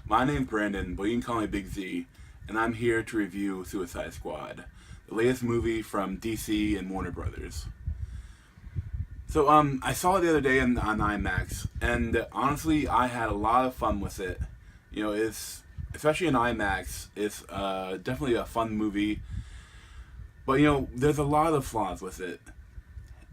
My name's Brandon, but you can call me Big Z, and I'm here to review Suicide Squad, the latest movie from DC and Warner Brothers. So, I saw it the other day on IMAX, and honestly, I had a lot of fun with it. It's especially in IMAX. It's definitely a fun movie, but there's a lot of flaws with it,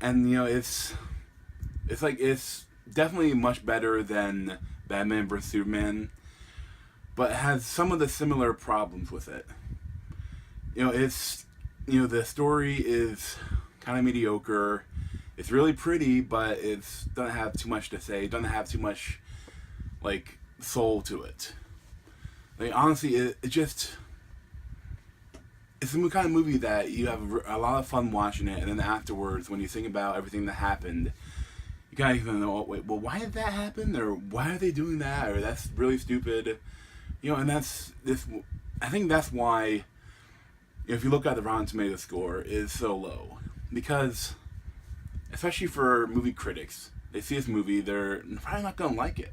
and it's definitely much better than Batman vs Superman, but it has some of the similar problems with it. The story is kind of mediocre. It's really pretty, but it doesn't have too much to say. It doesn't have too much soul to it. Honestly, it's the kind of movie that you have a lot of fun watching it, and then afterwards, when you think about everything that happened, you kind of know, oh, wait, well, why did that happen, or why are they doing that, or that's really stupid, and that's this. I think that's why, if you look at the Rotten Tomatoes score, is so low, because especially for movie critics, they see this movie, they're probably not gonna like it.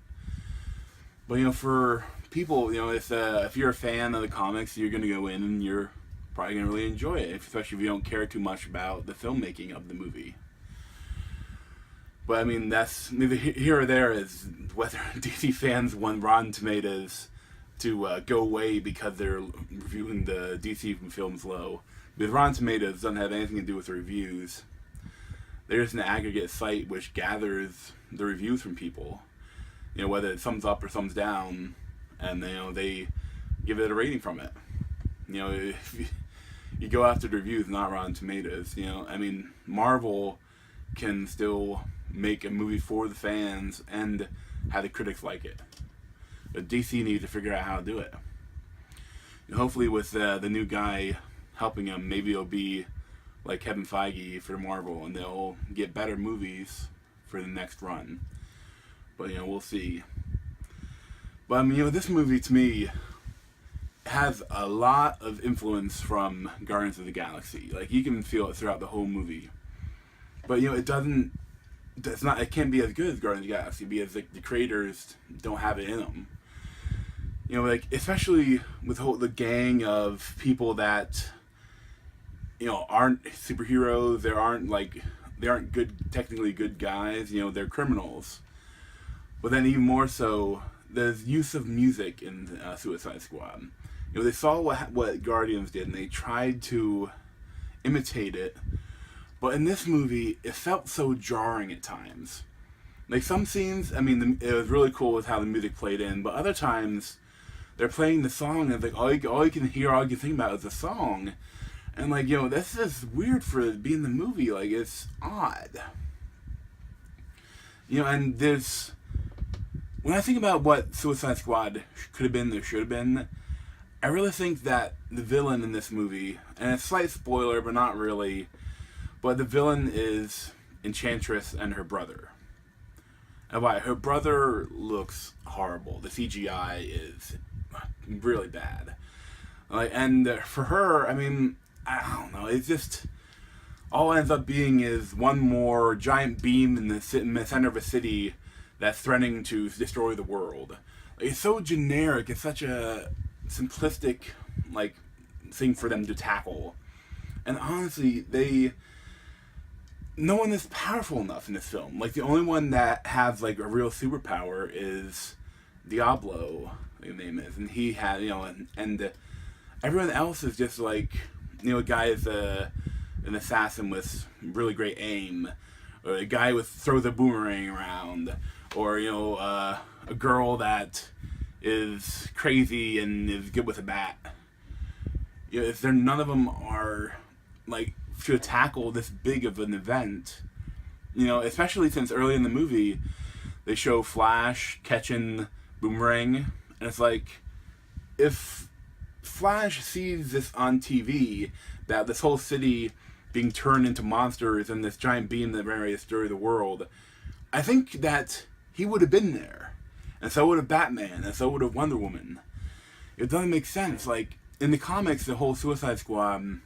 But for people, if you're a fan of the comics, you're gonna go in and you're probably gonna really enjoy it, especially if you don't care too much about the filmmaking of the movie. But I mean, that's neither here or there as whether DC fans want Rotten Tomatoes to go away because they're reviewing the DC films low. Because Rotten Tomatoes doesn't have anything to do with the reviews. There's an aggregate site which gathers the reviews from people, whether it's thumbs up or thumbs down, and they give it a rating from it. If you go after the reviews, not Rotten Tomatoes. I mean, Marvel can still make a movie for the fans and have the critics like it, but DC needs to figure out how to do it. And hopefully, with the new guy helping him, maybe it'll be like Kevin Feige for Marvel, and they'll get better movies for the next run. But we'll see. But this movie to me has a lot of influence from Guardians of the Galaxy. You can feel it throughout the whole movie. But it doesn't. It's not. It can't be as good as Guardians of the Galaxy because the creators don't have it in them. Especially with the gang of people that aren't superheroes. They aren't good, technically good guys. They're criminals. But then even more so, there's use of music in Suicide Squad. They saw what Guardians did, and they tried to imitate it. But in this movie, it felt so jarring at times. Some scenes, I mean, it was really cool with how the music played in, but other times, they're playing the song, and it's all you can hear, all you can think about is the song. And this is weird for being the movie. It's odd. And there's, when I think about what Suicide Squad could have been, or should have been, I really think that the villain in this movie, and it's a slight spoiler, but not really, but the villain is Enchantress and her brother. And why? Her brother looks horrible. The CGI is really bad. And for her, I mean, I don't know. It's just all it ends up being is one more giant beam in the center of a city that's threatening to destroy the world. It's so generic. It's such a simplistic thing for them to tackle. And honestly, no one is powerful enough in this film. The only one that has a real superpower is Diablo, his name is, and he had and everyone else is just a guy is an assassin with really great aim, or a guy with throws a boomerang around, or a girl that is crazy and is good with a bat. None of them are to tackle this big of an event. Especially since early in the movie they show Flash catching Boomerang, and it's if Flash sees this on TV, that this whole city being turned into monsters and this giant beam that ran ready to destroy the world, I think that he would have been there, and so would have Batman, and so would have Wonder Woman. It doesn't make sense. In the comics, the whole Suicide Squad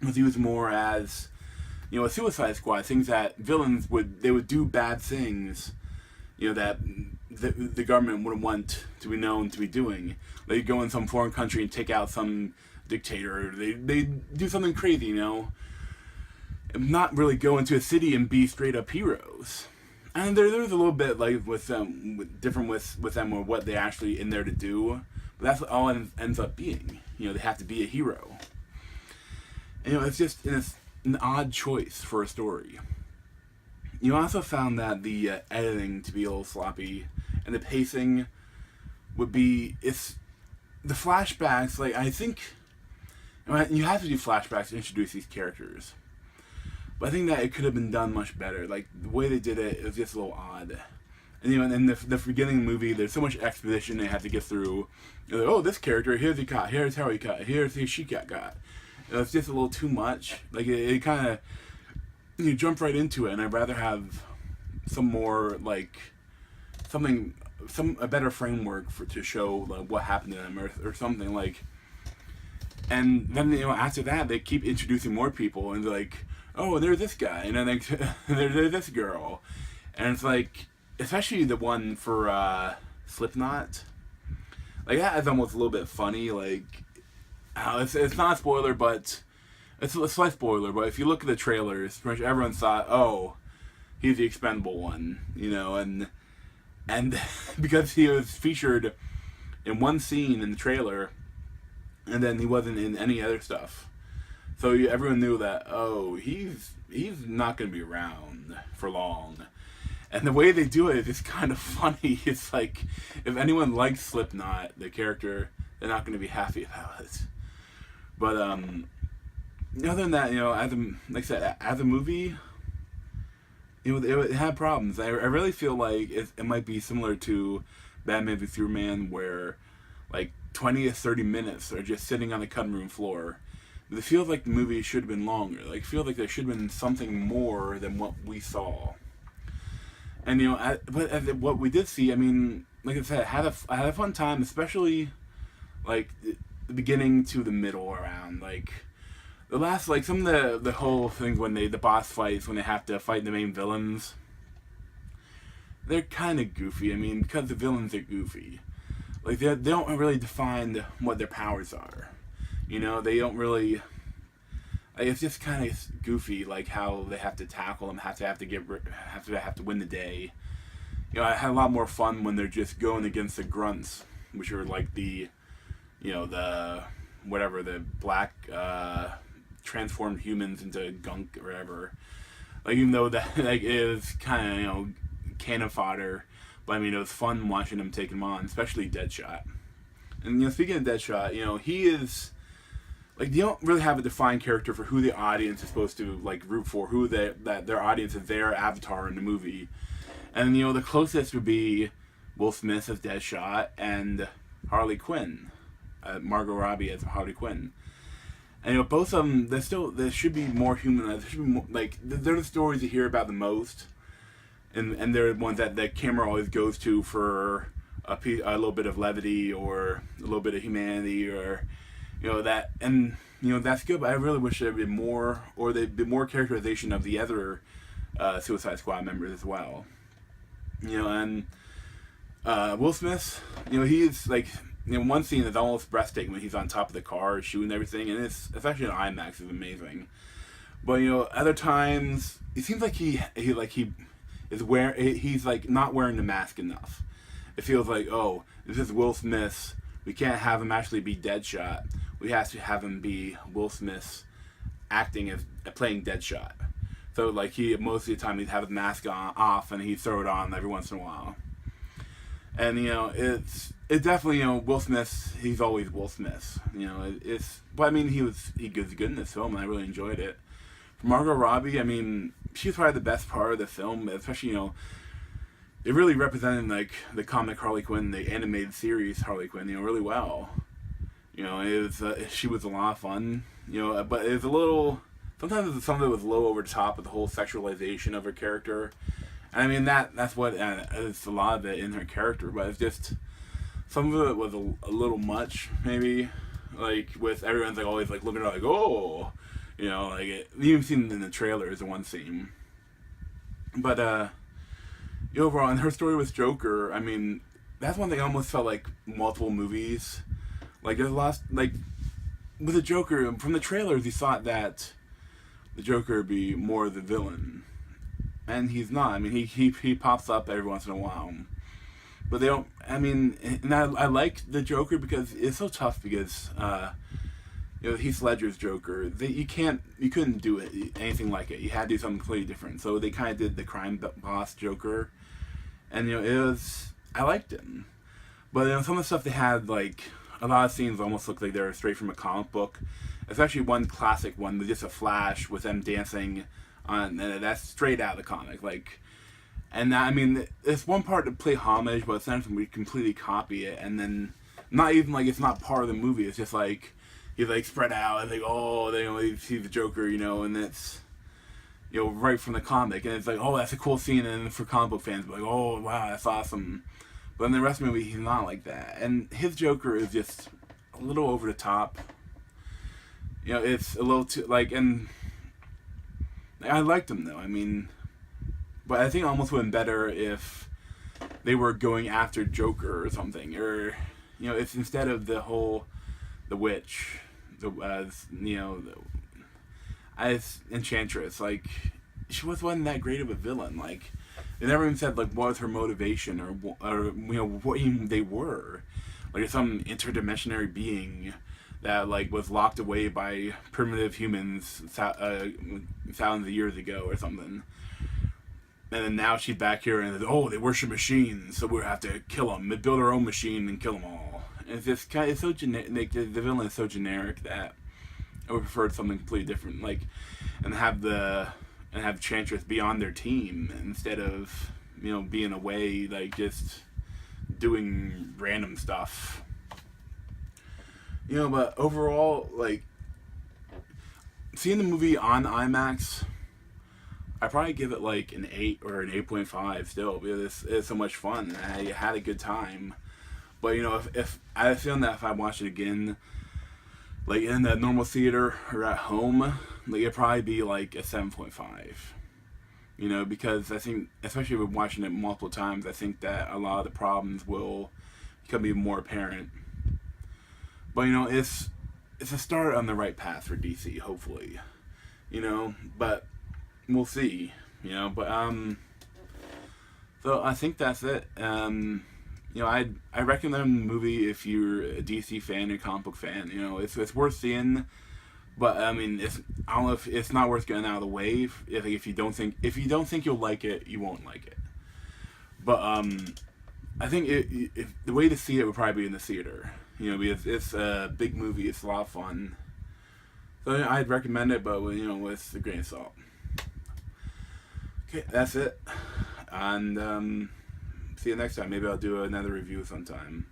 was used more as a Suicide Squad, things that villains would do bad things, that the government wouldn't want to be known to be doing. They go in some foreign country and take out some dictator. They do something crazy, and not really go into a city and be straight up heroes. And there's a little bit like with them, different with them or what they actually in there to do. But that's all it ends up being. They have to be a hero. And, it's just an odd choice for a story. You also found that the editing to be a little sloppy, and the pacing would be the flashbacks. Like I think you have to do flashbacks to introduce these characters, but I think that it could have been done much better. Like the way they did it was just a little odd. And and in the beginning of the movie, there's so much exposition they have to get through. Like, oh, this character, here's he got, here's how he got, here's who she got. It's just a little too much. Like it kind of you jump right into it, and I'd rather have some more like a better framework to show like what happened to them or something like. And then after that they keep introducing more people, and they're like, oh, there's this guy, and then like there's this girl, and it's like, especially the one for Slipknot, like that is almost a little bit funny. Like it's not a spoiler, but it's a slight spoiler. But if you look at the trailers, pretty much everyone thought, oh, he's the expendable one, and because he was featured in one scene in the trailer, and then he wasn't in any other stuff, so everyone knew that, oh, he's not going to be around for long. And the way they do it is kind of funny. It's like, if anyone likes Slipknot, the character, they're not going to be happy about it. But other than that, like I said, as a movie, it had problems. I really feel like it might be similar to Batman v Superman, where like 20 to 30 minutes are just sitting on the cutting room floor. It feels like the movie should have been longer. Like, I feel like there should have been something more than what we saw. And but what we did see, I mean, like I said, I had a fun time, especially like the beginning to the middle around. Like the last, like some of the whole things when the boss fights, when they have to fight the main villains, they're kind of goofy. I mean, because the villains are goofy. Like they don't really define what their powers are. They don't really. It's just kind of goofy, like how they have to tackle them, have to win the day. I had a lot more fun when they're just going against the grunts, which are like the black transformed humans into gunk or whatever. Like even though that like it was kind of cannon fodder, but I mean it was fun watching them take them on, especially Deadshot. And speaking of Deadshot, he is. Like, you don't really have a defined character for who the audience is supposed to, like, root for, who that their audience is their avatar in the movie. And, the closest would be Will Smith as Deadshot and Harley Quinn, Margot Robbie as Harley Quinn. And, both of them, there should be more humanized. There should be more, like, they're the stories you hear about the most. And they're the ones that the camera always goes to for a little bit of levity or a little bit of humanity or... that's good, but I really wish there'd been more, or there'd be more characterization of the other Suicide Squad members as well. And Will Smith, he's like, one scene is almost breathtaking when he's on top of the car shooting everything, and it's especially in IMAX is amazing. But other times it seems like he's like not wearing the mask enough. It feels like, oh, this is Will Smith. We can't have him actually be Deadshot. We have to have him be Will Smith acting as playing Deadshot. So like most of the time he'd have his mask off and he'd throw it on every once in a while. And it's definitely Will Smith. He's always Will Smith. But I mean he was good in this film and I really enjoyed it. For Margot Robbie, I mean she's probably the best part of the film, especially it really represented like the comic Harley Quinn, the animated series Harley Quinn, really well. She was a lot of fun, but it was a little. Sometimes some of it was a little over the top with the whole sexualization of her character. And I mean that's what it's a lot of it in her character, but it's just some of it was a little much maybe. Like with everyone's like always like looking at her like oh, like you've seen it in the trailers in one scene, but. overall, and her story with Joker, I mean, that's one thing I almost felt like multiple movies. Like, there's a lot, like, with the Joker, from the trailers, you thought that the Joker would be more the villain. And he's not. I mean, he pops up every once in a while. But they don't, I mean, and I like the Joker because it's so tough because, Heath Ledger's Joker, you couldn't do anything like it. You had to do something completely different. So they kind of did the crime boss Joker. And, I liked him. But, some of the stuff they had, like, a lot of scenes almost looked like they were straight from a comic book. Especially one classic one with just a flash with them dancing on, and that's straight out of the comic. Like, and that, I mean, it's one part to play homage, but it's not we completely copy it, and then not even like it's not part of the movie. It's just like he's like spread out, and like they see the Joker, and it's right from the comic, and it's like that's a cool scene, and for comic book fans, like wow, that's awesome. But in the rest of the movie, he's not like that, and his Joker is just a little over the top. It's a little too like, and I liked him though. I mean. But I think it almost would have been better if they were going after Joker or something, or if instead of the witch, as Enchantress, like she wasn't that great of a villain. Like they never even said like what was her motivation or what even they were, like some interdimensionary being that like was locked away by primitive humans thousands of years ago or something. And then now she's back here and they worship machines, so we have to kill them. Build our own machine and kill them all. And it's just it's so generic. Like, the villain is so generic that I would prefer something completely different. Like, and have Enchantress be on their team instead of being away, like just doing random stuff. But overall, like seeing the movie on IMAX, I probably give it like an 8 or an 8.5 still because it's so much fun. I had a good time. But if I have a feeling that if I watch it again, like in the normal theater or at home, like it'd probably be like a 7.5. Because I think, especially with watching it multiple times, I think that a lot of the problems will become even more apparent. But it's a start on the right path for DC, hopefully. But we'll see, but so I think that's it. I recommend the movie if you're a DC fan or comic book fan. It's worth seeing, but I mean, I don't know if it's not worth getting out of the way. If you don't think you'll like it, you won't like it. But I think the way to see it would probably be in the theater. Because it's a big movie, it's a lot of fun. So I'd recommend it, but with a grain of salt. Okay, that's it. And see you next time. Maybe I'll do another review sometime.